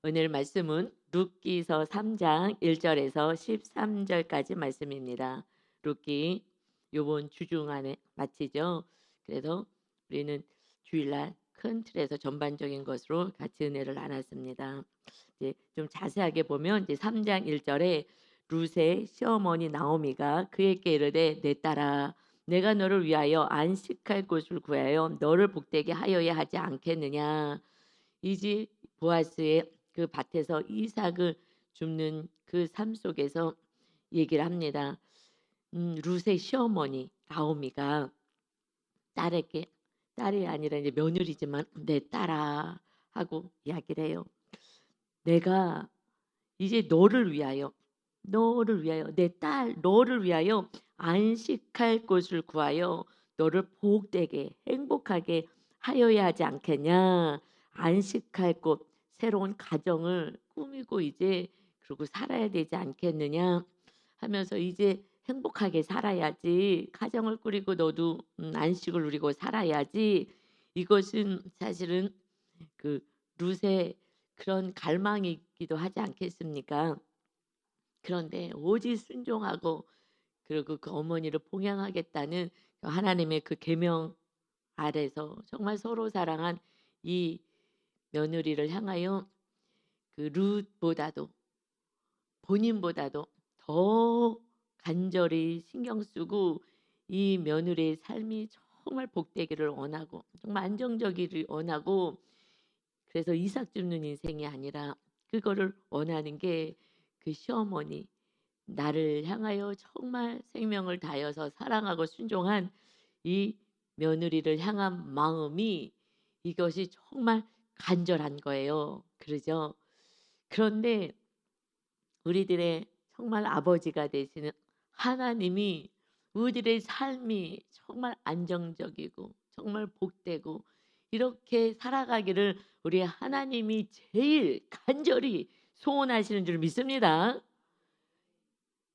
오늘 말씀은 룻기서 3장 1절에서 13절까지 말씀입니다. 룻기 요번 주중 안에 마치죠. 그래서 우리는 주일날 큰 틀에서 전반적인 것으로 같이 은혜를 나눴습니다. 이제 좀 자세하게 보면 이제 3장 1절에 룻의 시어머니 나오미가 그에게 이르되 내 딸아 내가 너를 위하여 안식할 곳을 구하여 너를 복되게 하여야 하지 않겠느냐. 이제 보아스의 그 밭에서 이삭을 줍는 그 삶 속에서 얘기를 합니다. 룻의 시어머니 나오미가 딸에게 딸이 아니라 이제 며느리지만 내 딸아 하고 이야기를 해요. 내가 이제 너를 위하여 내 딸 너를 위하여 안식할 곳을 구하여 너를 복되게 행복하게 하여야 하지 않겠냐. 안식할 곳 새로운 가정을 꾸미고 이제 그러고 살아야 되지 않겠느냐 하면서 이제 행복하게 살아야지 가정을 꾸리고 너도 안식을 누리고 살아야지. 이것은 사실은 그 룻의 그런 갈망이기도 하지 않겠습니까? 그런데 오직 순종하고 그리고 그 어머니를 봉양하겠다는 그 하나님의 그 계명 아래서 정말 서로 사랑한 이 며느리를 향하여 그 룻보다도 본인보다도 더 간절히 신경 쓰고 이 며느리의 삶이 정말 복되기를 원하고 정말 안정적이를 원하고 그래서 이삭 줍는 인생이 아니라 그거를 원하는 게 그 시어머니 나를 향하여 정말 생명을 다해서 사랑하고 순종한 이 며느리를 향한 마음이 이것이 정말 간절한 거예요. 그러죠? 그런데 우리들의 정말 아버지가 되시는 하나님이 우리들의 삶이 정말 안정적이고 정말 복되고 이렇게 살아가기를 우리 하나님이 제일 간절히 소원하시는 줄 믿습니다.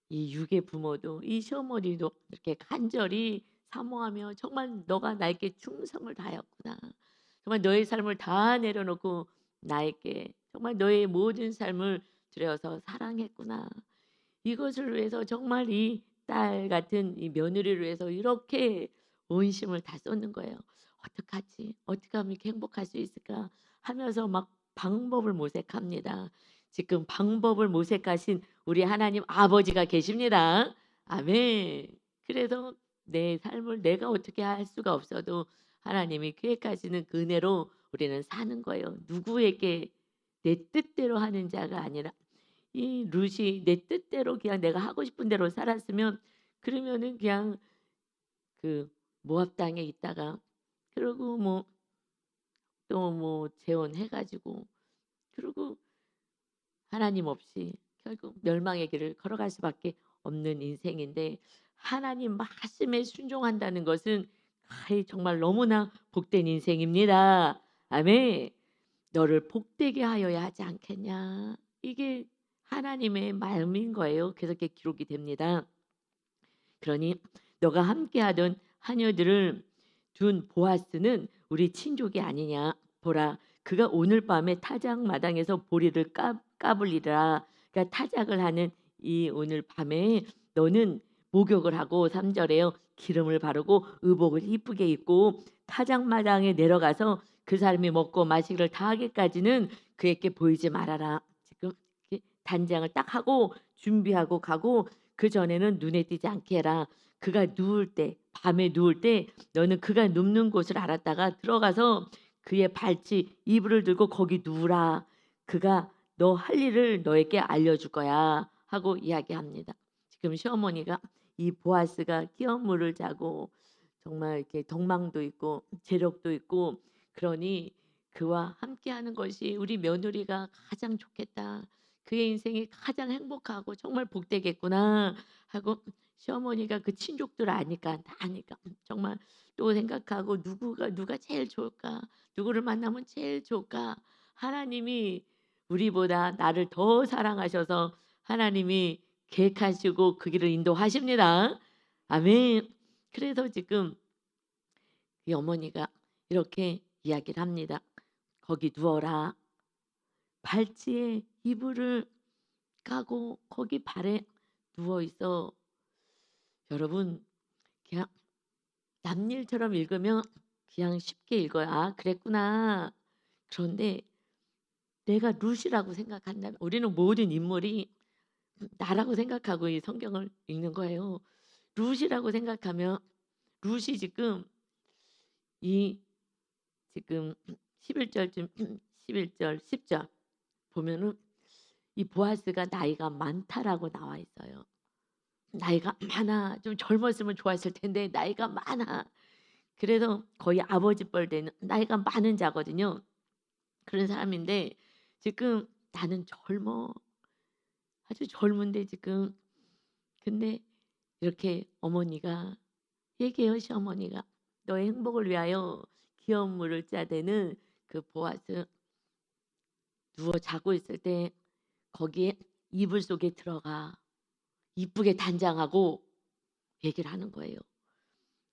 이 육의 부모도 이 시어머니도 이렇게 간절히 사모하며 정말 너가 나에게 충성을 다하였구나. 정말 너의 삶을 다 내려놓고 나에게 정말 너의 모든 삶을 들여서 사랑했구나. 이것을 위해서 정말 이 딸 같은 이 며느리를 위해서 이렇게 온심을 다 쏟는 거예요. 어떡하지? 어떻게 하면 이렇게 행복할 수 있을까? 하면서 막 방법을 모색합니다. 지금 방법을 모색하신 우리 하나님 아버지가 계십니다. 아멘. 그래서 내 삶을 내가 어떻게 할 수가 없어도 하나님이 계획하시는 그 은혜로 우리는 사는 거예요. 누구에게 내 뜻대로 하는 자가 아니라 이 룻이 내 뜻대로 그냥 내가 하고 싶은 대로 살았으면 그러면은 그냥 그 모압 땅에 있다가 그러고 뭐 또 뭐 재혼해 가지고 그리고 하나님 없이 결국 멸망의 길을 걸어갈 수밖에 없는 인생인데 하나님 말씀에 순종한다는 것은 정말 너무나 복된 인생입니다. 아멘. 너를 복되게 하여야 하지 않겠냐. 이게 하나님의 마음인 거예요. 그래서 이렇게 기록이 됩니다. 그러니 너가 함께하던 하녀들을 둔 보아스는 우리 친족이 아니냐. 보라, 그가 오늘 밤에 타작 마당에서 보리를 까불리라. 그러니까 타작을 하는 이 오늘 밤에 너는 목욕을 하고 3절에요. 기름을 바르고 의복을 이쁘게 입고 타작 마당에 내려가서 그 사람이 먹고 마시기를 다 하기까지는 그에게 보이지 말아라. 지금 단장을 딱 하고 준비하고 가고 그 전에는 눈에 띄지 않게 해라. 그가 누울 때 밤에 누울 때 너는 그가 눕는 곳을 알았다가 들어가서 그의 발치 이불을 들고 거기 누우라. 그가 너 할 일을 너에게 알려줄 거야 하고 이야기합니다. 지금 시어머니가 이 보아스가 끼어물을 자고 정말 이렇게 덕망도 있고 재력도 있고 그러니 그와 함께하는 것이 우리 며느리가 가장 좋겠다. 그의 인생이 가장 행복하고 정말 복되겠구나 하고 시어머니가 그 친족들 아니까 다 아니까 정말 또 생각하고 누가 제일 좋을까? 누구를 만나면 제일 좋을까? 하나님이 우리보다 나를 더 사랑하셔서 하나님이 계획하시고 그 길을 인도하십니다. 아멘. 그래서 지금 이 어머니가 이렇게 이야기를 합니다. 거기 누워라. 발치에 이불을 까고 거기 발에 누워 있어. 여러분, 그냥 남일처럼 읽으면 그냥 쉽게 읽어요. '아 그랬구나.' 그런데 내가 룻이라고 생각한다면 우리는 모든 인물이 나라고 생각하고 이 성경을 읽는 거예요. 룻이라고 생각하면 룻이 이 지금 11절쯤 11절 10절 보면은 이 보아스가 나이가 많다라고 나와 있어요. 나이가 많아. 좀 젊었으면 좋았을 텐데 나이가 많아. 그래서 거의 아버지 뻘 되는 나이가 많은 자거든요. 그런 사람인데 지금 나는 젊어. 아주 젊은데 지금 근데 이렇게 어머니가 얘기해요. 시어머니가 너의 행복을 위하여 기업 물을 짜대는 그 보아스 누워 자고 있을 때 거기에 이불 속에 들어가 이쁘게 단장하고 얘기를 하는 거예요.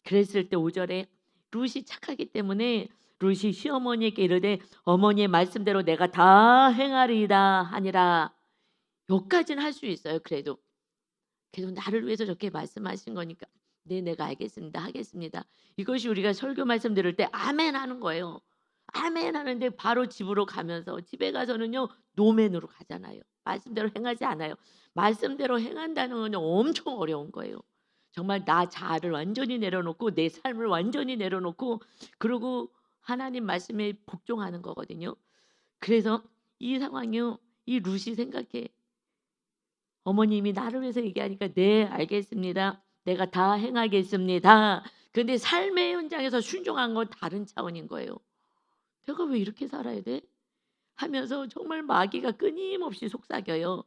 그랬을 때 5절에 룻이 착하기 때문에 룻이 시어머니에게 이르되 어머니의 말씀대로 내가 다 행하리이다 하니라. 여기까지는 할 수 있어요. 그래도 나를 위해서 저렇게 말씀하신 거니까 네 내가 알겠습니다. 하겠습니다. 이것이 우리가 설교 말씀 들을 때 아멘 하는 거예요. 아멘 하는데 바로 집으로 가면서 집에 가서는요 노멘으로 가잖아요. 말씀대로 행하지 않아요. 말씀대로 행한다는 건 엄청 어려운 거예요. 정말 나 자아를 완전히 내려놓고 내 삶을 완전히 내려놓고 그리고 하나님 말씀에 복종하는 거거든요. 그래서 이 상황이요. 이 룻이 생각해. 어머님이 나를 위해서 얘기하니까 네 알겠습니다. 내가 다 행하겠습니다. 근데 삶의 현장에서 순종한 건 다른 차원인 거예요. 내가 왜 이렇게 살아야 돼? 하면서 정말 마귀가 끊임없이 속삭여요.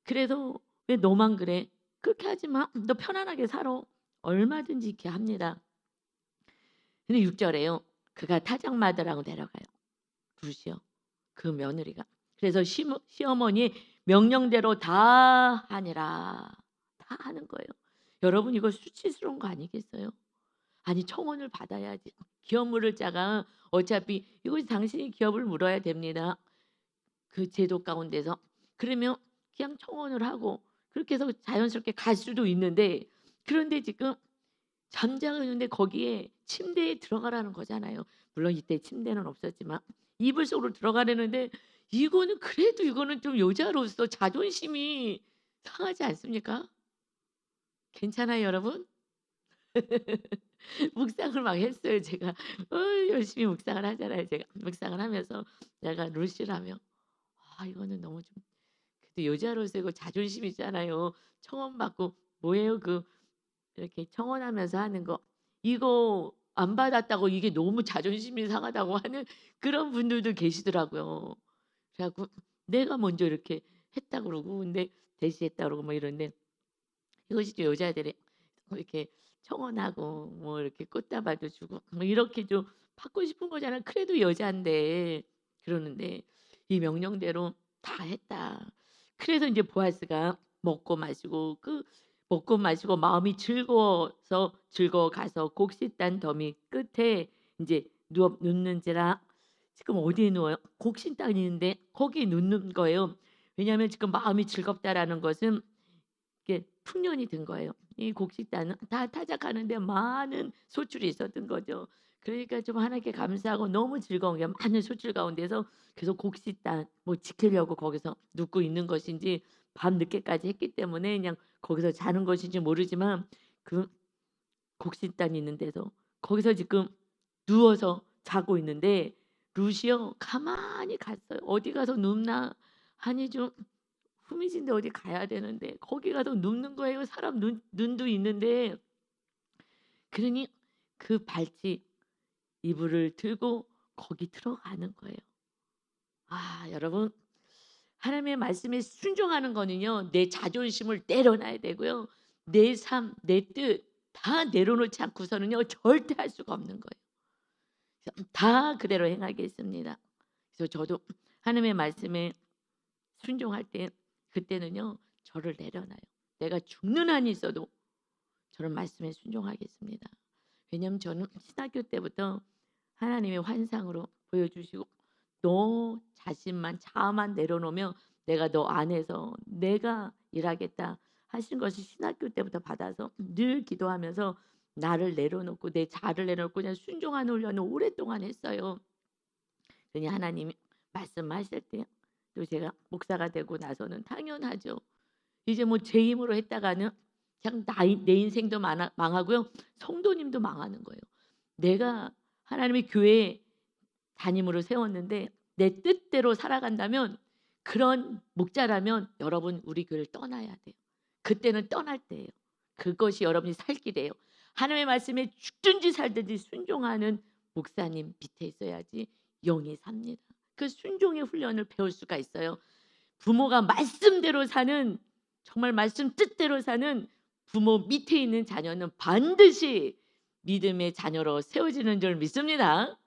그래서 왜 너만 그래? 그렇게 하지 마. 너 편안하게 살아. 얼마든지 이렇게 합니다. 근데 6절에요. 그가 타작마다라고 내려가요. 룻이요. 그 며느리가. 그래서 시어머니 명령대로 다 하니라. 다 하는 거예요. 여러분 이거 수치스러운 거 아니겠어요? 아니 청혼을 받아야지. 기업 물을 자가 어차피 이것이 당신이 기업을 물어야 됩니다. 그 제도 가운데서. 그러면 그냥 청혼을 하고 그렇게 해서 자연스럽게 갈 수도 있는데 그런데 지금 잠자고 있는데 거기에 침대에 들어가라는 거잖아요. 물론 이때 침대는 없었지만 이불 속으로 들어가려는데 이거는 그래도 이거는 좀 여자로서 자존심이 상하지 않습니까? 괜찮아요, 여러분? 묵상을 막 했어요, 제가. 열심히 묵상을 하잖아요, 제가. 묵상을 하면서 내가 룰시라며 이거는 너무 좀 그래도 여자로서 이거 자존심 있잖아요. 청혼받고 뭐예요, 이렇게 청혼하면서 하는 거. 이거 안 받았다고 이게 너무 자존심이 상하다고 하는 그런 분들도 계시더라고요. 그래 갖고 내가 먼저 이렇게 했다 그러고 근데 대시했다 그러고 뭐 이런데 이것이 좀 여자들이 이렇게 청혼하고 뭐 이렇게 꽃다발도 주고 뭐 이렇게 좀 받고 싶은 거잖아요. 그래도 여잔데 그러는데 이 명령대로 다 했다. 그래서 이제 보아스가 먹고 마시고 먹고 마시고 마음이 즐거워서 즐거워 가서 곡식단 더미 끝에 이제 누워 눕는지라 지금 어디에 누워요? 곡식단이 있는데 거기에 눕는 거예요. 왜냐하면 지금 마음이 즐겁다라는 것은 이게 풍년이 든 거예요. 이 곡식단은 다 타작하는데 많은 소출이 있었던 거죠. 그러니까 좀 하나님께 감사하고 너무 즐거운 게 많은 소출 가운데서 계속 곡식단 뭐 지키려고 거기서 눕고 있는 것인지 밤 늦게까지 했기 때문에 그냥 거기서 자는 것인지 모르지만 그 곡식단이 있는 데서 거기서 지금 누워서 자고 있는데 루시요 가만히 갔어요. 어디 가서 눕나 하니 좀 후미진데 어디 가야 되는데 거기 가서 눕는 거예요. 사람 눈도 있는데 그러니 그 발치 이불을 들고 거기 들어가는 거예요. 여러분 하나님의 말씀에 순종하는 거는요. 내 자존심을 내려놔야 되고요. 내 삶, 내 뜻 다 내려놓지 않고서는요. 절대 할 수가 없는 거예요. 그래서 다 그대로 행하겠습니다. 그래서 저도 하나님의 말씀에 순종할 때 그때는요. 저를 내려놔요. 내가 죽는 한이 있어도 저는 말씀에 순종하겠습니다. 왜냐하면 저는 신학교 때부터 하나님의 환상으로 보여주시고 너 자신만 자아만 내려놓으면 내가 너 안에서 내가 일하겠다 하신 것이 신학교 때부터 받아서 늘 기도하면서 나를 내려놓고 내 자아를 내려놓고 그냥 순종하는 훈련을 오랫동안 했어요. 그러니 하나님이 말씀하실 때 또 제가 목사가 되고 나서는 당연하죠. 이제 뭐 제 힘으로 했다가는 그냥 내 인생도 망하고요. 성도님도 망하는 거예요. 내가 하나님의 교회 담임으로 세웠는데 내 뜻대로 살아간다면 그런 목자라면 여러분 우리 교회를 떠나야 돼요. 그때는 떠날 때예요. 그것이 여러분이 살 길이에요. 하나님의 말씀에 죽든지 살든지 순종하는 목사님 밑에 있어야지 영이 삽니다. 그 순종의 훈련을 배울 수가 있어요. 부모가 말씀대로 사는 정말 말씀 뜻대로 사는 부모 밑에 있는 자녀는 반드시 믿음의 자녀로 세워지는 줄 믿습니다.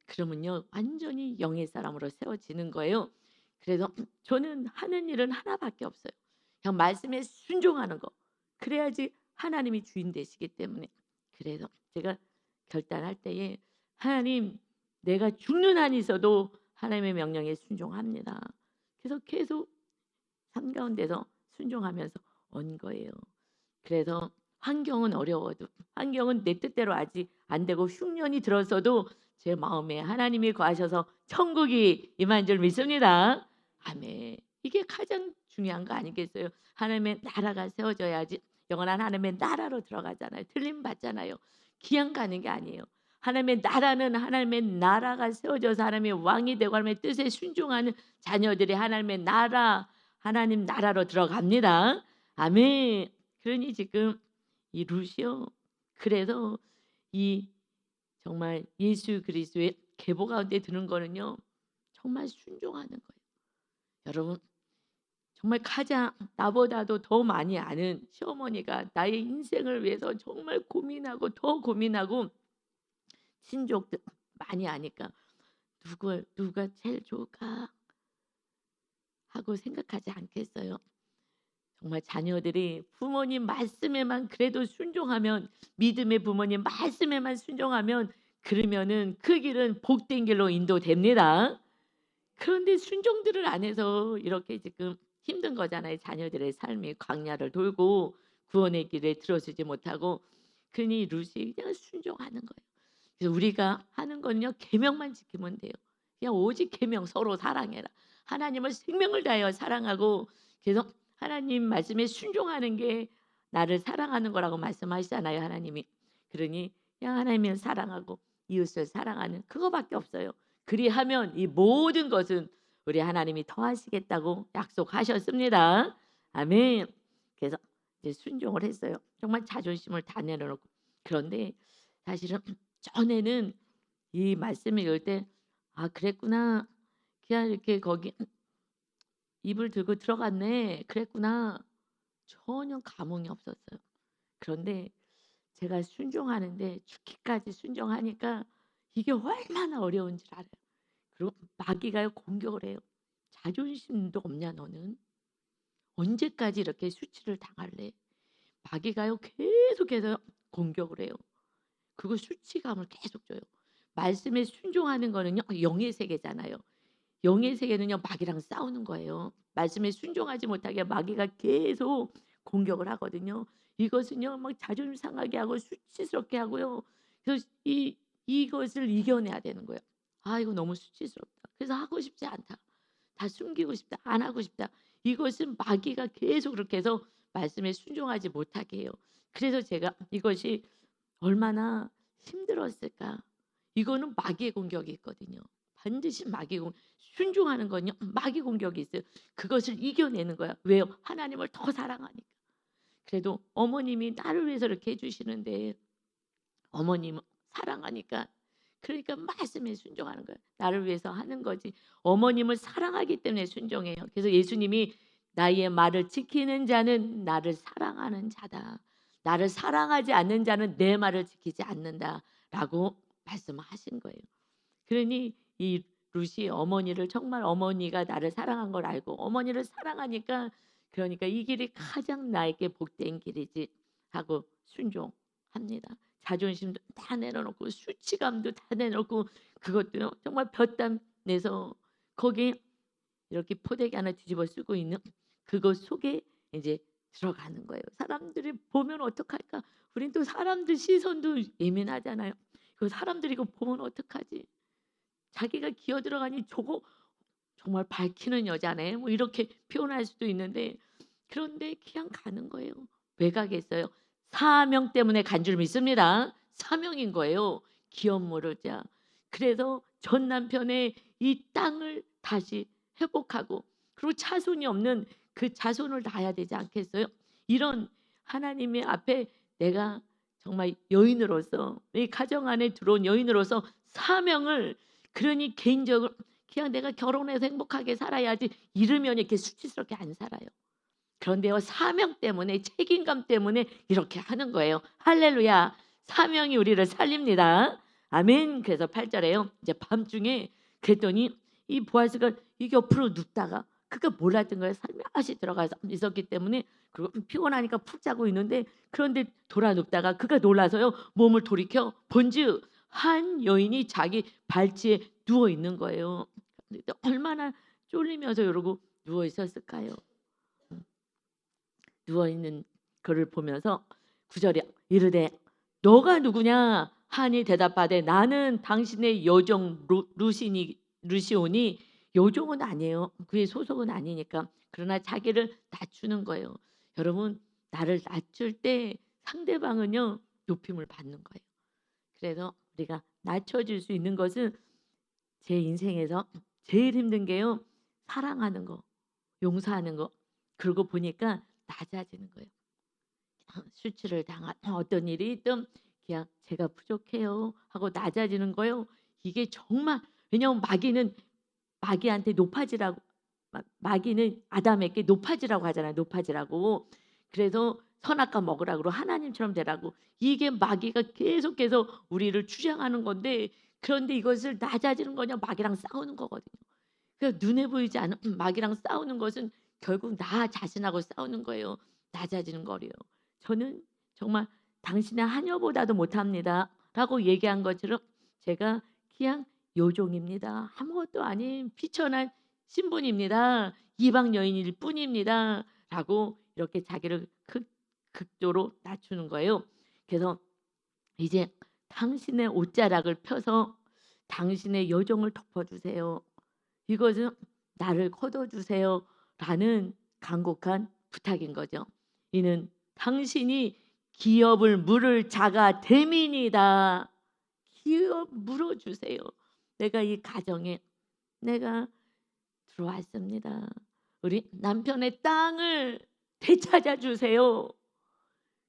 그러면요 완전히 영의 사람으로 세워지는 거예요. 그래서 저는 하는 일은 하나밖에 없어요. 그냥 말씀에 순종하는 거. 그래야지 하나님이 주인 되시기 때문에. 그래서 제가 결단할 때에 하나님 내가 죽는 한이 있어도 하나님의 명령에 순종합니다. 그래서 계속 삶 가운데서 순종하면서 온 거예요. 그래서 환경은 어려워도 환경은 내 뜻대로 아직 안 되고 흉년이 들어서도 제 마음에 하나님이 거하셔서 천국이 임한 줄 믿습니다. 아멘. 이게 가장 중요한 거 아니겠어요? 하나님의 나라가 세워져야지 영원한 하나님의 나라로 들어가잖아요. 틀림 받잖아요. 기양 가는 게 아니에요. 하나님의 나라는 하나님의 나라가 세워져서 하나님의 왕이 되고 하나님의 뜻에 순종하는 자녀들이 하나님의 나라 하나님 나라로 들어갑니다. 아멘. 그러니 지금 이 루시오 그래서 이 정말 예수 그리스도의 계보 가운데 드는 거는요. 정말 순종하는 거예요. 여러분 정말 가장 나보다도 더 많이 아는 시어머니가 나의 인생을 위해서 정말 고민하고 더 고민하고 친족들 많이 아니까 누가 제일 좋을까 하고 생각하지 않겠어요. 정말 자녀들이 부모님 말씀에만 그래도 순종하면 믿음의 부모님 말씀에만 순종하면 그러면은 그 길은 복된 길로 인도됩니다. 그런데 순종들을 안 해서 이렇게 지금 힘든 거잖아요. 자녀들의 삶이 광야를 돌고 구원의 길에 들어서지 못하고 그러니 루시 그냥 순종하는 거예요. 그래서 우리가 하는 거는요. 계명만 지키면 돼요. 그냥 오직 계명 서로 사랑해라. 하나님을 생명을 다하여 사랑하고 그래서 하나님 말씀에 순종하는 게 나를 사랑하는 거라고 말씀하시잖아요. 하나님이. 그러니 그냥 하나님을 사랑하고 이웃을 사랑하는 그거밖에 없어요. 그리하면 이 모든 것은 우리 하나님이 더하시겠다고 약속하셨습니다. 아멘. 그래서 이제 순종을 했어요. 정말 자존심을 다 내려놓고. 그런데 사실은 전에는 이 말씀을 읽을 때 '아 그랬구나. 그냥 이렇게 거기 입을 들고 들어갔네. 그랬구나.' 전혀 감흥이 없었어요. 그런데 제가 순종하는데 죽기까지 순종하니까 이게 얼마나 어려운 줄 알아요. 그리고 마귀가요 공격을 해요. "자존심도 없냐 너는? 언제까지 이렇게 수치를 당할래?" 마귀가요 계속해서 공격을 해요. 그리고 수치감을 계속 줘요. 말씀에 순종하는 거는요 영의 세계잖아요. 영의 세계는요 마귀랑 싸우는 거예요. 말씀에 순종하지 못하게 마귀가 계속 공격을 하거든요. 이것은요 막 자존심 상하게 하고 수치스럽게 하고요. 그래서 이것을 이겨내야 되는 거예요. '아 이거 너무 수치스럽다. 그래서 하고 싶지 않다. 다 숨기고 싶다. 안 하고 싶다.' 이것은 마귀가 계속 그렇게 해서 말씀에 순종하지 못하게 해요. 그래서 제가 이것이 얼마나 힘들었을까. 이거는 마귀의 공격이 있거든요. 반드시 순종하는 건요. 마귀 공격이 있어요. 그것을 이겨내는 거야. 왜요? 하나님을 더 사랑하니까. 그래도 어머님이 나를 위해서 이렇게 해 주시는데 어머님은 사랑하니까 그러니까 말씀에 순종하는 거예요. 나를 위해서 하는 거지. 어머님을 사랑하기 때문에 순종해요. 그래서 예수님이 나의 말을 지키는 자는 나를 사랑하는 자다. 나를 사랑하지 않는 자는 내 말을 지키지 않는다라고 말씀하신 거예요. 그러니 이 룻이 어머니를 정말 어머니가 나를 사랑한 걸 알고 어머니를 사랑하니까 그러니까 '이 길이 가장 나에게 복된 길이지.' 하고 순종합니다. 자존심도 다 내려놓고 수치감도 다 내려놓고 그것도요 정말 볏담 내서 거기에 이렇게 포대기 하나 뒤집어 쓰고 있는 그거 속에 이제 들어가는 거예요. 사람들이 보면 어떡할까? 우린 또 사람들 시선도 예민하잖아요. 그 사람들이 이거 보면 어떡하지? 자기가 기어 들어가니 저거 정말 밝히는 여자네. 뭐 이렇게 표현할 수도 있는데 그런데 그냥 가는 거예요. 왜 가겠어요? 사명 때문에 간 줄 믿습니다. 사명인 거예요. 기업 모르자. 그래서 전 남편의 이 땅을 다시 회복하고 그리고 자손이 없는 그 자손을 낳아야 되지 않겠어요? 이런 하나님의 앞에 내가 정말 여인으로서 이 가정 안에 들어온 여인으로서 사명을 그러니 개인적으로 그냥 내가 결혼해서 행복하게 살아야지 이러면 이렇게 수치스럽게 안 살아요. 그런데요 사명 때문에 책임감 때문에 이렇게 하는 거예요. 할렐루야. 사명이 우리를 살립니다. 아멘. 그래서 8절에요. 이제 밤중에 그랬더니 이 보아스가 이 옆으로 눕다가 그가 몰랐던 거예요. 살며시 들어가서 있었기 때문에 그리고 피곤하니까 푹 자고 있는데 그런데 돌아 눕다가 그가 놀라서요 몸을 돌이켜 본즉 한 여인이 자기 발치에 누워 있는 거예요. 얼마나 쫄리면서 이러고 누워 있었을까요? 누워 있는 그를 보면서 9절에 이르되 너가 누구냐 하니 대답하되 나는 당신의 여종 루시오니. 여종은 아니에요. 그의 소속은 아니니까. 그러나 자기를 낮추는 거예요. 여러분 나를 낮출 때 상대방은요 높임을 받는 거예요. 그래서 우리가 낮춰질 수 있는 것은 제 인생에서 제일 힘든 게요 사랑하는 거, 용서하는 거. 그러고 보니까 낮아지는 거예요. 수치를 당한 어떤 일이 있든 그냥 제가 부족해요 하고 낮아지는 거예요. 이게 정말 왜냐하면 마귀한테 높아지라고 마귀는 아담에게 높아지라고 하잖아요. 높아지라고. 그래서 선악과 먹으라고 하나님처럼 되라고. 이게 마귀가 계속해서 우리를 주장하는 건데 그런데 이것을 낮아지는 거냐 마귀랑 싸우는 거거든요. 그러니까 눈에 보이지 않는 마귀랑 싸우는 것은 결국 나 자신하고 싸우는 거예요. 낮아지는 거래요. 저는 정말 당신의 하녀보다도 못합니다 라고 얘기한 것처럼 제가 그냥 요종입니다. 아무것도 아닌 비천한 신분입니다. 이방 여인일 뿐입니다 라고 이렇게 자기를 극도로 낮추는 거예요. 그래서 이제 당신의 옷자락을 펴서 당신의 여종을 덮어주세요. 이것은 나를 거둬주세요 라는 간곡한 부탁인 거죠. 이는 당신이 기업을 물을 자가 됨이니다. 기업 물어주세요. 내가 이 가정에 내가 들어왔습니다. 우리 남편의 땅을 되찾아 주세요.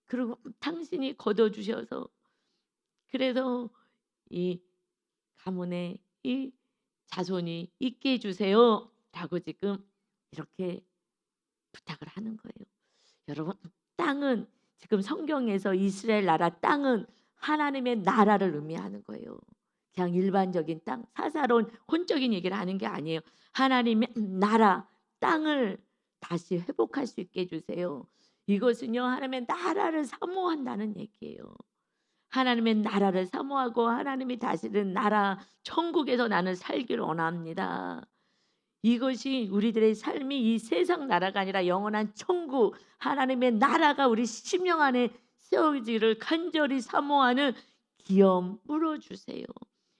그리고 당신이 거둬주셔서 그래서 이 가문에 이 자손이 있게 해주세요 라고 지금 이렇게 부탁을 하는 거예요. 여러분 땅은 지금 성경에서 이스라엘 나라 땅은 하나님의 나라를 의미하는 거예요. 그냥 일반적인 땅, 사사로운 혼적인 얘기를 하는 게 아니에요. 하나님의 나라, 땅을 다시 회복할 수 있게 해주세요. 이것은요 하나님의 나라를 사모한다는 얘기예요. 하나님의 나라를 사모하고 하나님이 다스리는 나라 천국에서 나는 살기를 원합니다. 이것이 우리들의 삶이 이 세상 나라가 아니라 영원한 천국 하나님의 나라가 우리 심령 안에 세워지기를 간절히 사모하는 기업 물어주세요.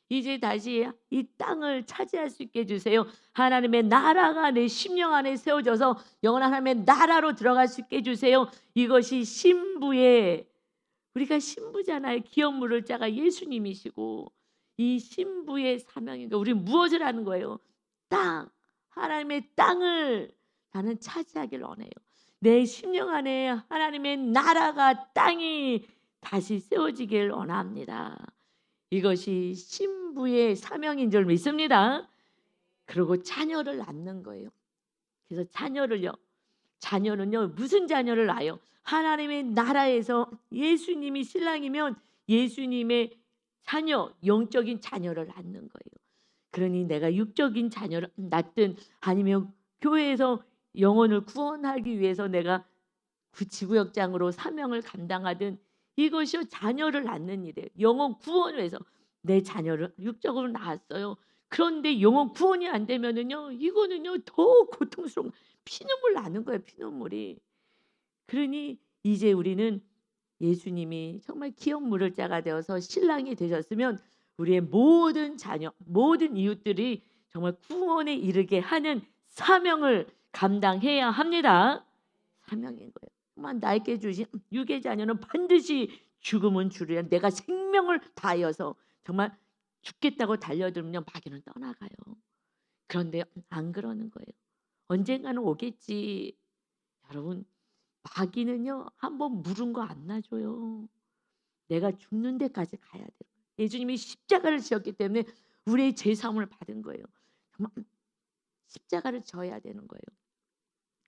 이제 다시 이 땅을 차지할 수 있게 해주세요. 하나님의 나라가 내 심령 안에 세워져서 영원한 하나님의 나라로 들어갈 수 있게 해주세요. 이것이 신부의 우리가 신부잖아요. 기업 물을 자가 예수님이시고 이 신부의 사명인가 우리 무엇을 하는 거예요? 땅 하나님의 땅을 나는 차지하길 원해요. 내 심령 안에 하나님의 나라가 땅이 다시 세워지길 원합니다. 이것이 신부의 사명인 줄 믿습니다. 그리고 자녀를 낳는 거예요. 그래서 자녀는요 무슨 자녀를 낳아요? 하나님의 나라에서 예수님이 신랑이면 예수님의 자녀, 영적인 자녀를 낳는 거예요. 그러니 내가 육적인 자녀를 낳든 아니면 교회에서 영혼을 구원하기 위해서 내가 지구역장으로 사명을 감당하든 이것이 자녀를 낳는 일이에요. 영혼 구원을 위해서 내 자녀를 육적으로 낳았어요. 그런데 영혼 구원이 안 되면은요, 이거는요 더 고통스러운 피눈물 나는 거예요, 피눈물이. 그러니 이제 우리는 예수님이 정말 기억 물을 자가 되어서 신랑이 되셨으면 우리의 모든 자녀, 모든 이웃들이 정말 구원에 이르게 하는 사명을 감당해야 합니다. 사명인 거예요. 정말 나에게 주신 육의 자녀는 반드시 죽음은 주리라. 내가 생명을 다하여서 정말 죽겠다고 달려들면 마귀는 떠나가요. 그런데 안 그러는 거예요. 언젠가는 오겠지. 여러분, 마귀는요 한번 물은 거 안 놔줘요. 내가 죽는 데까지 가야 돼요. 예수님이 십자가를 지었기 때문에 우리의 죄사함을 받은 거예요. 정말 십자가를 져야 되는 거예요.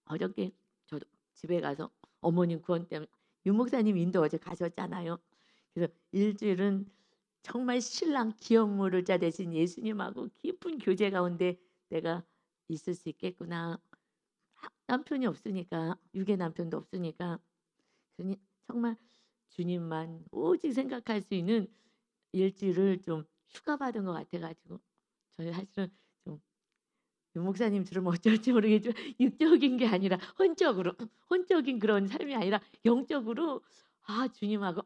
어저께 저도 집에 가서 어머님 구원 때문에 윤 목사님 인도 어제 가셨잖아요. 그래서 일주일은 정말 신랑 기업물을 자 대신 예수님하고 깊은 교제 가운데 내가 있을 수 있겠구나. 남편이 없으니까, 육의 남편도 없으니까, 그러니 정말 주님만 오직 생각할 수 있는 일주일을 좀 휴가 받은 것 같아가지고, 저희 사실은 좀 윤 목사님 들으면 어쩔지 모르겠지만 육적인 게 아니라 혼적인 그런 삶이 아니라 영적으로, 주님하고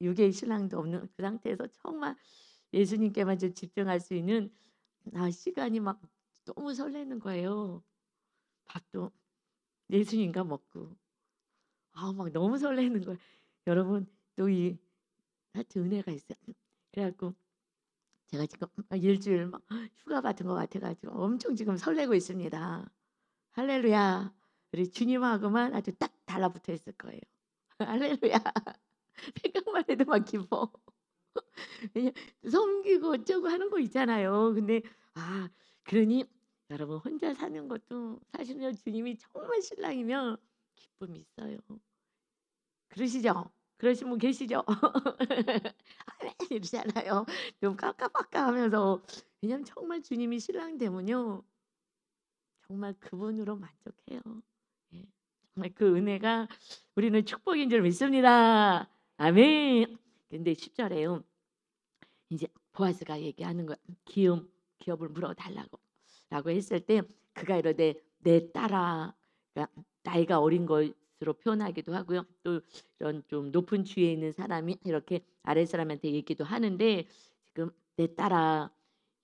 육의 신랑도 없는 그 상태에서 정말 예수님께만 좀 집중할 수 있는 시간이 막 너무 설레는 거예요. 밥도 예수님과 먹고 막 너무 설레는 거예요. 여러분, 또 이 하여튼 은혜가 있어요. 그래 갖고 제가 지금 일주일 막 휴가 받은 것 같아 가지고 엄청 지금 설레고 있습니다. 할렐루야. 우리 주님하고만 아주 딱 달라붙어 있을 거예요. 할렐루야. 생각만 해도 막 기뻐. 왜냐, 섬기고 어쩌고 하는 거 있잖아요. 근데 그러니 여러분, 혼자 사는 것도 사실은요 주님이 정말 신랑이면 기쁨이 있어요. 그러시죠? 그러신 분 계시죠? 아멘 이러잖아요. 좀 깜깜깜깜하면서. 왜냐면 정말 주님이 신랑 되면요 정말 그분으로 만족해요. 예. 정말 그 은혜가 우리는 축복인 줄 믿습니다. 아멘. 근데 10절에요. 이제 보아스가 얘기하는 거야. 기업을 물어달라고 라고 했을 때 그가 이러되 내 딸아, 그러니까 나이가 어린 것으로 표현하기도 하고요. 또 이런 좀 높은 지위에 있는 사람이 이렇게 아랫 사람한테 얘기도 하는데, 지금 내 딸아,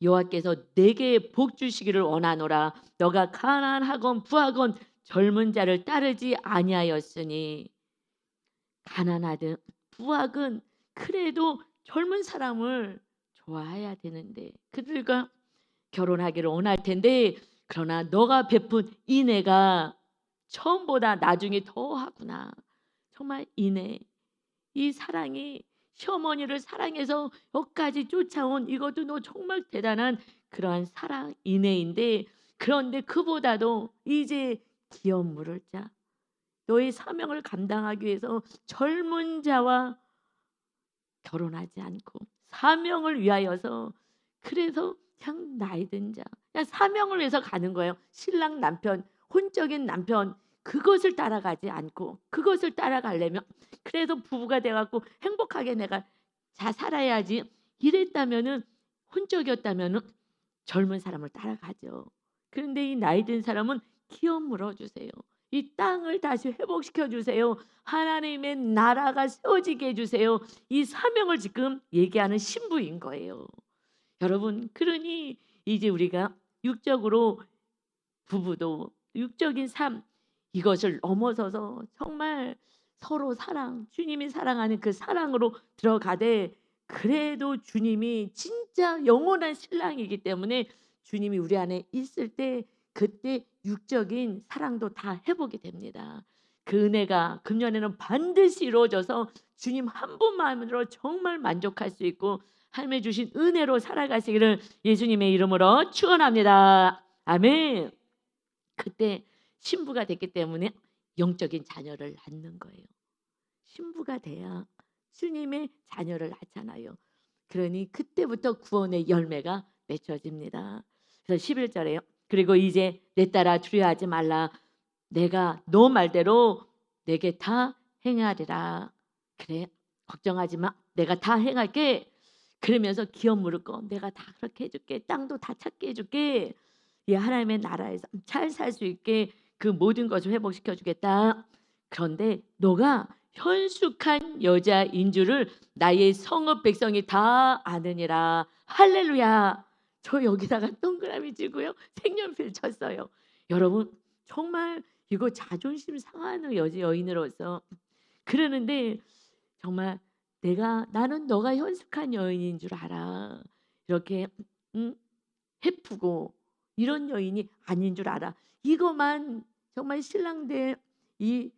여호와께서 내게 복 주시기를 원하노라. 너가 가난하건 부하건 젊은 자를 따르지 아니하였으니. 가난하든 부하건 그래도 젊은 사람을 좋아해야 되는데 그들과 결혼하기를 원할 텐데, 그러나 너가 베푼 인애가 처음보다 나중에 더하구나. 정말 인애, 이 사랑이 시어머니를 사랑해서 여기까지 쫓아온 이것도 너 정말 대단한 그러한 사랑 인애인데, 그런데 그보다도 이제 기업 물을 자, 너의 사명을 감당하기 위해서 젊은 자와 결혼하지 않고 사명을 위하여서, 그래서 그냥 나이 든 자, 그냥 사명을 위해서 가는 거예요. 신랑 남편, 혼적인 남편, 그것을 따라가지 않고, 그것을 따라가려면 그래서 부부가 돼갖고 행복하게 내가 잘 살아야지 이랬다면은, 혼적이었다면은 젊은 사람을 따라가죠. 그런데 이 나이 든 사람은 기업 물어주세요. 이 땅을 다시 회복시켜 주세요. 하나님의 나라가 세워지게 해주세요. 이 사명을 지금 얘기하는 신부인 거예요. 여러분, 그러니 이제 우리가 육적으로 부부도 육적인 삶, 이것을 넘어서서 정말 서로 사랑, 주님이 사랑하는 그 사랑으로 들어가되, 그래도 주님이 진짜 영원한 신랑이기 때문에 주님이 우리 안에 있을 때 그때 육적인 사랑도 다 회복이 됩니다. 그 은혜가 금년에는 반드시 이루어져서 주님 한 분만으로 정말 만족할 수 있고 하나님의 주신 은혜로 살아가시기를 예수님의 이름으로 축원합니다. 아멘. 그때 신부가 됐기 때문에 영적인 자녀를 낳는 거예요. 신부가 돼야 주님의 자녀를 낳잖아요. 그러니 그때부터 구원의 열매가 맺혀집니다. 그래서 11절에요. 그리고 이제 내 딸아 두려워하지 말라. 내가 너 말대로 내게 다 행하리라. 그래, 걱정하지 마. 내가 다 행할게. 그러면서 기업 물을 거 내가 다 그렇게 해줄게. 땅도 다 찾게 해줄게. 이 하나님의 나라에서 잘 살 수 있게 그 모든 것을 회복시켜 주겠다. 그런데 너가 현숙한 여자인 줄을 나의 성읍 백성이 다 아느니라. 할렐루야. 저 여기다가 동그라미 치고요. 색연필 쳤어요. 여러분 정말 이거 자존심 상하는 여인으로서 그러는데 정말 나는 너가 현숙한 여인인 줄 알아. 이렇게 응? 해프고 이런 여인이 아닌 줄 알아. 이것만 정말 신랑된 이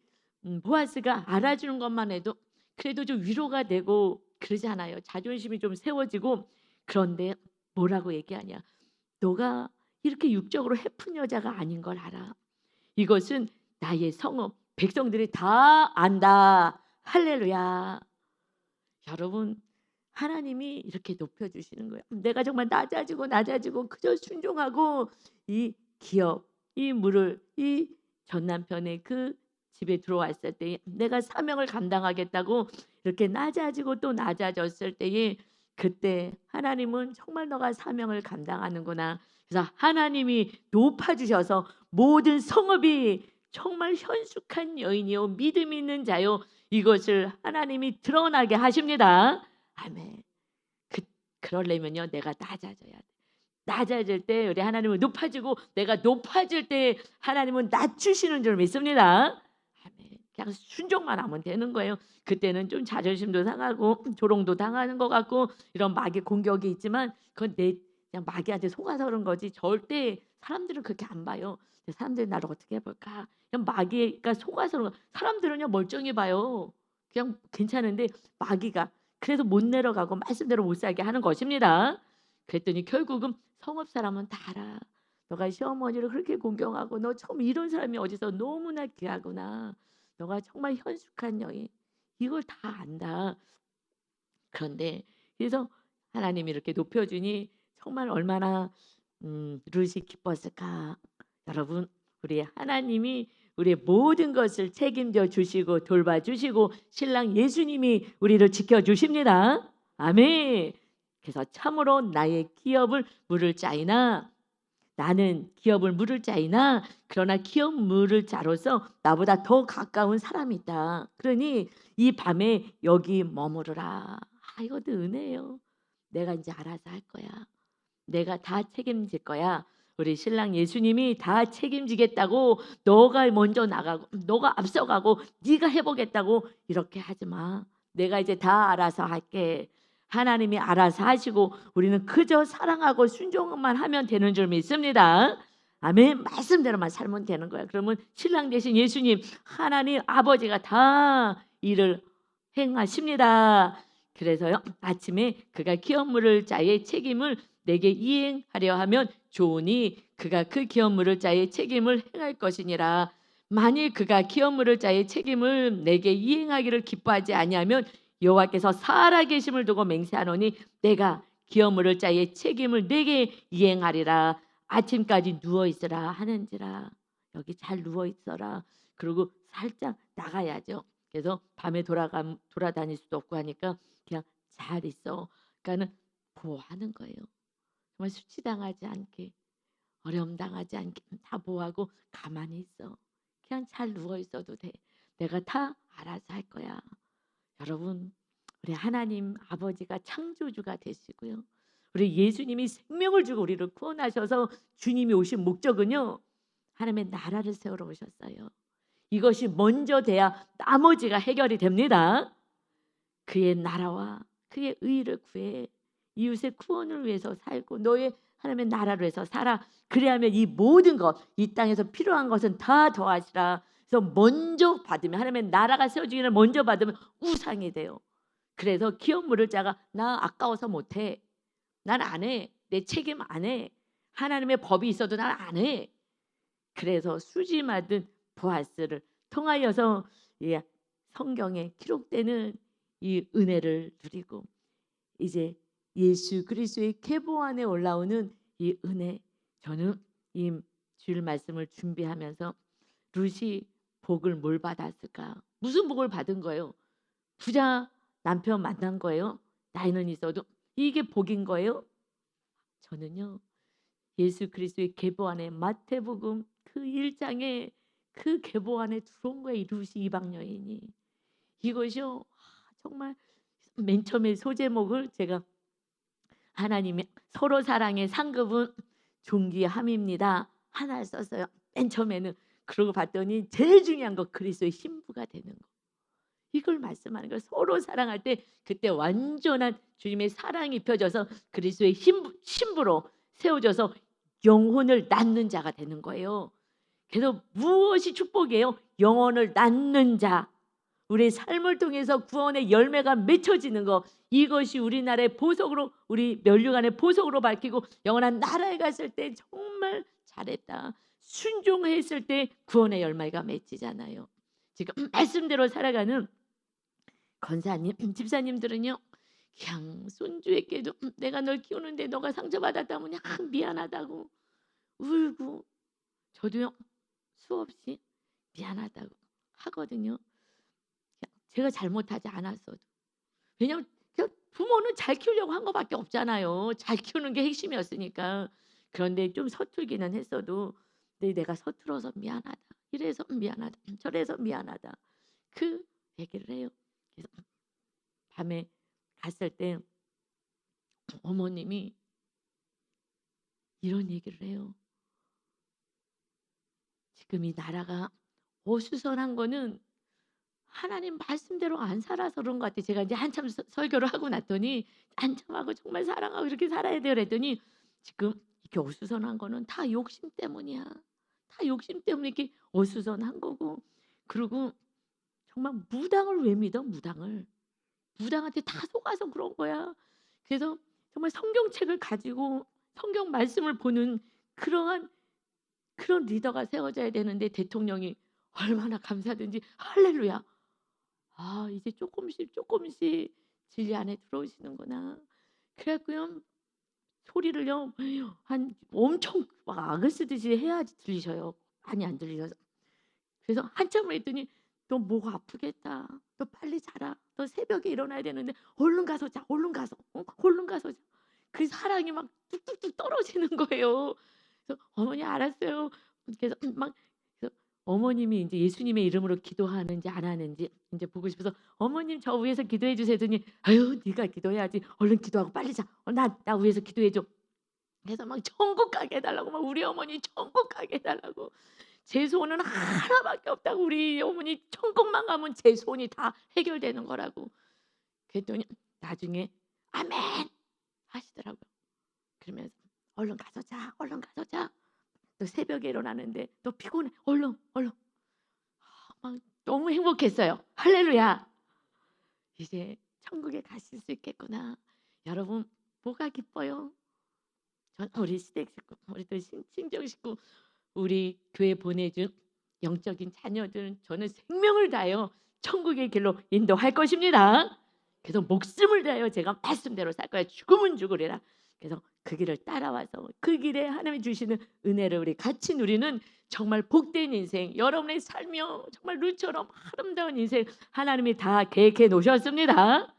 보아스가 알아주는 것만 해도 그래도 좀 위로가 되고 그러잖아요. 자존심이 좀 세워지고. 그런데 뭐라고 얘기하냐. 너가 이렇게 육적으로 해픈 여자가 아닌 걸 알아. 이것은 나의 성읍 백성들이 다 안다. 할렐루야. 여러분 하나님이 이렇게 높여주시는 거예요. 내가 정말 낮아지고 그저 순종하고 이 기업, 이 물을 이 전 남편의 그 집에 들어왔을 때에 내가 사명을 감당하겠다고 이렇게 낮아지고 또 낮아졌을 때에 그때 하나님은 정말 너가 사명을 감당하는구나. 그래서 하나님이 높아주셔서 모든 성읍이 정말 현숙한 여인이요 믿음 있는 자요 이것을 하나님이 드러나게 하십니다. 아멘. 그러려면요 내가 낮아져야 돼. 낮아질 때 우리 하나님은 높아지고 내가 높아질 때 하나님은 낮추시는 줄 믿습니다. 아멘. 그냥 순종만 하면 되는 거예요. 그때는 좀 자존심도 상하고 조롱도 당하는 것 같고 이런 마귀 공격이 있지만 그건 그냥 마귀한테 속아서 그런 거지 절대 사람들은 그렇게 안 봐요. 사람들이 나를 어떻게 볼까? 그냥 마귀가 속아서 그런 거. 사람들은요 멀쩡히 봐요. 그냥 괜찮은데 마귀가 그래서 못 내려가고 말씀대로 못 살게 하는 것입니다. 그랬더니 결국은 성읍 사람은 다 알아. 너가 시어머니를 그렇게 공경하고 너 처음 이런 사람이 어디서 너무나 귀하구나. 너가 정말 현숙한 여인. 이걸 다 안다. 그런데 그래서 하나님이 이렇게 높여주니 정말 얼마나 룻이 기뻤을까. 여러분 우리 하나님이 우리의 모든 것을 책임져 주시고 돌봐주시고 신랑 예수님이 우리를 지켜주십니다. 아멘. 그래서 참으로 나의 기업을 물을 자이나 나는 기업을 물을 자이나 그러나 기업 물을 자로서 나보다 더 가까운 사람이 있다. 그러니 이 밤에 여기 머무르라. 이것도 은혜예요. 내가 이제 알아서 할 거야. 내가 다 책임질 거야. 우리 신랑 예수님이 다 책임지겠다고 너가 먼저 나가고 너가 앞서가고 네가 해보겠다고 이렇게 하지 마. 내가 이제 다 알아서 할게. 하나님이 알아서 하시고 우리는 그저 사랑하고 순종만 하면 되는 줄 믿습니다. 아멘. 말씀대로만 살면 되는 거야. 그러면 신랑 대신 예수님 하나님 아버지가 다 일을 행하십니다. 그래서요 아침에 그가 기업 물을 자의 책임을 내게 이행하려 하면 좋으니 그가 그 기업 물을 자의 책임을 행할 것이니라. 만일 그가 기업 물을 자의 책임을 내게 이행하기를 기뻐하지 아니하면 여호와께서 살아계심을 두고 맹세하노니 내가 기업 물을 자의 책임을 내게 이행하리라. 아침까지 누워 있으라 하는지라. 여기 잘 누워 있어라. 그리고 살짝 나가야죠. 그래서 밤에 돌아다닐 수도 없고 하니까 그냥 잘 있어. 그러니까는 보호하는 거예요. 정말 수치당하지 않게 어려움 당하지 않게 다 보호하고 가만히 있어. 그냥 잘 누워 있어도 돼. 내가 다 알아서 할 거야. 여러분 우리 하나님 아버지가 창조주가 되시고요. 우리 예수님이 생명을 주고 우리를 구원하셔서 주님이 오신 목적은요. 하나님의 나라를 세우러 오셨어요. 이것이 먼저 돼야 나머지가 해결이 됩니다. 그의 나라와 그의 의를 구해 이웃의 구원을 위해서 살고 너의 하나님의 나라를 위해서 살아. 그래야면 이 모든 것, 이 땅에서 필요한 것은 다 더하시라. 그래서 먼저 받으면 하나님의 나라가 세워지기를 먼저 받으면 우상이 돼요. 그래서 기업 물을 자가 나 아까워서 못해. 난 안 해. 내 책임 안 해. 하나님의 법이 있어도 난 안 해. 그래서 수지 맞은 보아스를 통하여서 성경에 기록되는 이 은혜를 누리고 이제 예수 그리스도의 계보 안에 올라오는 이 은혜. 저는 이 주일 말씀을 준비하면서 룻이 복을 뭘 받았을까? 무슨 복을 받은 거예요? 부자 남편 만난 거예요. 나이는 있어도 이게 복인 거예요? 저는요, 예수 그리스도의 계보 안에 마태복음 그 1장에 그 계보 안에 들어온 거예요. 이 루시 이방 여인이. 이것이요, 정말 맨 처음에 소제목을 제가 하나님의 서로 사랑의 상급은 존귀함입니다 하나 썼어요. 맨 처음에는. 그러고 봤더니 제일 중요한 거 그리스도의 신부가 되는 거. 이걸 말씀하는 거예요. 서로 사랑할 때 그때 완전한 주님의 사랑이 펴져서 그리스도의 신부로 세워져서 영혼을 낳는 자가 되는 거예요. 그래서 무엇이 축복이에요? 영혼을 낳는 자. 우리의 삶을 통해서 구원의 열매가 맺혀지는 것, 이것이 우리나라의 보석으로, 우리 면류관의 보석으로 밝히고 영원한 나라에 갔을 때 정말 잘했다, 순종했을 때 구원의 열매가 맺히잖아요. 지금 말씀대로 살아가는 권사님, 집사님들은요, 그냥 손주에게도 내가 널 키우는데 너가 상처받았다면 그냥 미안하다고 울고, 저도요 수없이 미안하다고 하거든요. 제가 잘못하지 않았어도. 왜냐하면 부모는 잘 키우려고 한 것밖에 없잖아요. 잘 키우는 게 핵심이었으니까. 그런데 좀 서툴기는 했어도, 근데 내가 서툴어서 미안하다, 이래서 미안하다, 저래서 미안하다, 그 얘기를 해요. 그래서 밤에 갔을 때 어머님이 이런 얘기를 해요. 지금 이 나라가 어수선한 거는 하나님 말씀대로 안 살아서 그런 것 같아요. 제가 이제 한참 설교를 하고 났더니 한참하고 정말 사랑하고 이렇게 살아야 돼요 그랬더니, 지금 이렇게 어수선한 거는 다 욕심 때문이야. 다 욕심 때문에 이렇게 어수선한 거고, 그리고 정말 무당을 왜 믿어? 무당한테 다 속아서 그런 거야. 그래서 정말 성경책을 가지고 성경 말씀을 보는 그러한 그런 리더가 세워져야 되는데, 대통령이 얼마나 감사든지 할렐루야, 이제 조금씩 진리 안에 들어오시는구나. 그래갖고요, 소리를요 한 엄청 막 악을 쓰듯이 해야지 들리셔요. 많이 안 들리셔서. 그래서 한참을 했더니 너 목 아프겠다, 너 빨리 자라, 너 새벽에 일어나야 되는데 얼른 가서 자, 얼른 가서 얼른 가서 자. 그 사랑이 막 뚝뚝뚝 떨어지는 거예요. 그래서 어머니 알았어요. 그래서 막, 그래서 어머님이 이제 예수님의 이름으로 기도하는지 안 하는지 이제 보고 싶어서 어머님 저 위에서 기도해 주세요 했더니, 아유 네가 기도해야지, 얼른 기도하고 빨리 자, 나 위에서 기도해 줘. 그래서 막 천국 가게 해달라고, 막 우리 어머니 천국 가게 해달라고. 제 소원은 하나밖에 없다고. 우리 어머니 천국만 가면 제 소원이 다 해결되는 거라고. 그랬더니 나중에 아멘 하시더라고요. 그러면서 얼른 가서 자, 얼른 가서 자. 너 새벽에 일어나는데 너 피곤해, 얼른. 막 너무 행복했어요. 할렐루야. 이제 천국에 가실 수 있겠구나. 여러분 뭐가 기뻐요? 전 우리 시댁 식구, 우리 또 친정 식구, 우리 교회 보내준 영적인 자녀들은 저는 생명을 다하여 천국의 길로 인도할 것입니다. 그래서 목숨을 다하여 제가 말씀대로 살 거야. 죽으면 죽으리라. 그래서 그 길을 따라와서 그 길에 하나님이 주시는 은혜를 우리 같이 누리는 정말 복된 인생, 여러분의 삶이요 정말 루처럼 아름다운 인생 하나님이 다 계획해 놓으셨습니다.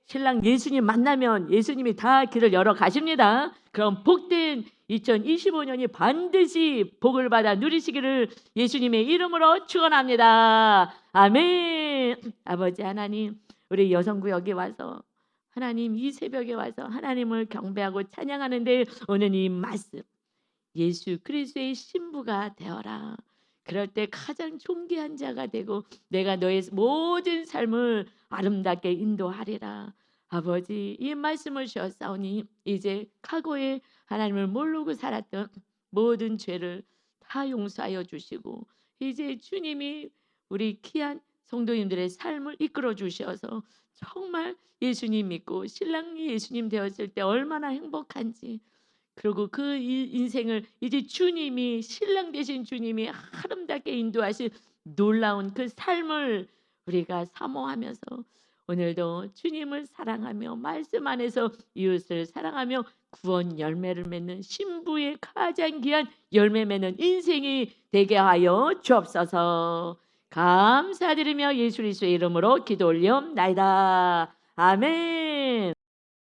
신랑 예수님 만나면 예수님이 다 길을 열어 가십니다. 그럼 복된 2025년이 반드시 복을 받아 누리시기를 예수님의 이름으로 축원합니다. 아멘. 아버지 하나님, 우리 여성구역에 와서 하나님 이 새벽에 와서 하나님을 경배하고 찬양하는데 오늘 이 말씀, 예수 그리스도의 신부가 되어라. 그럴 때 가장 존귀한 자가 되고 내가 너의 모든 삶을 아름답게 인도하리라. 아버지 이 말씀을 주었사오니 이제 과거에 하나님을 모르고 살았던 모든 죄를 다 용서하여 주시고 이제 주님이 우리 귀한 성도님들의 삶을 이끌어 주셔서 정말 예수님 믿고 신랑이 예수님 되었을 때 얼마나 행복한지, 그리고 그 인생을 이제 주님이, 신랑 되신 주님이 아름답게 인도하신 놀라운 그 삶을 우리가 사모하면서 오늘도 주님을 사랑하며 말씀 안에서 이웃을 사랑하며 구원 열매를 맺는 신부의 가장 귀한 열매 맺는 인생이 되게 하여 주옵소서. 감사드리며 예수 그리스도의 이름으로 기도 올리옵나이다. 아멘.